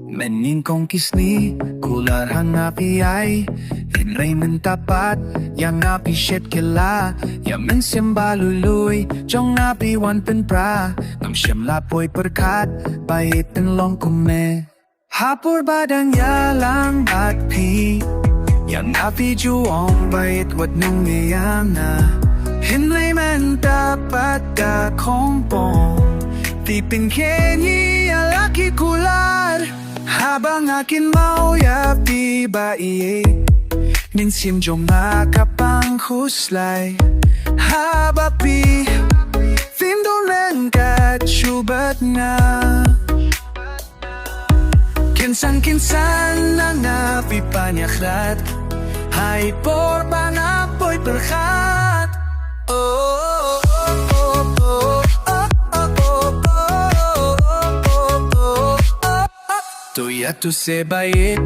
Menin kong kisni, kular hangapi ay Tinray men tapat, yang api shet kylla Yamen siyam baluluy, jong api wan pen pra Ngam siyam lapoy perkat, bait pen long kume Hapur badang yalang at pi Yang api juong bait wat nung ngayana Hinray men tapat ka kompong Tipin kenyi alaki kular Habang akin mauyapi ba iye Ninsim jong makapang huslay Habapi Findoren kat syubat nga Kinsan-kinsan na napi panyakrat Hay por pangapoy perkat Oh, oh, oh, oh, Tuya tu se bait,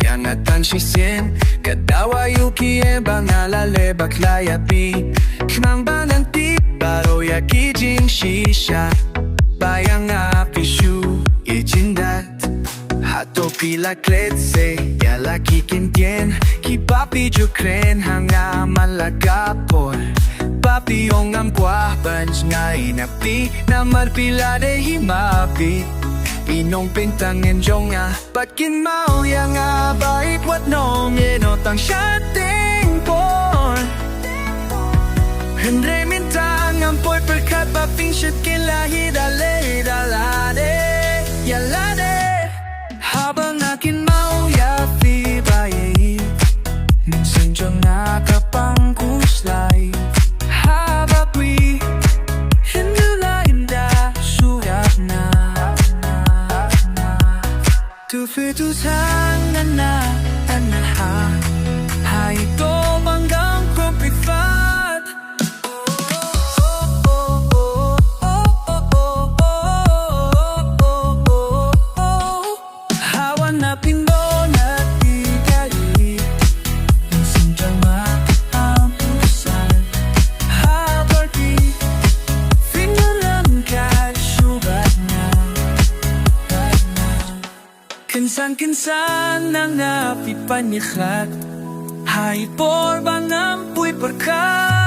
yang atan shisen Kadawa yuki e bangalale baklaya pi Kmang bananti, baro yaki jing shisha Bayang api shu, ijindat Hato pila kletse, yala kikintien Ki papi jukren, hanga malagapor Papi yung amkwa, banj nga inapi Namar pila de himapi Pinong pintangin jong nga Patkin mau yang nga bait wat nong inotang shatting porn Hendre mintang ampoy perkat paping shet kylla hidale dalade Yalade Habang akin mau yapi bayi Minsan jong nakapang kuslay Habapi Hindula inda suyak na Tu tangan na anaha Hai to banggang propifat Hawan na pindo na tigali Minsan ang pusan Habarti Finalan ka syubat na Kinsan-kinsan na napi panyakrat Hay por bangampuy perkat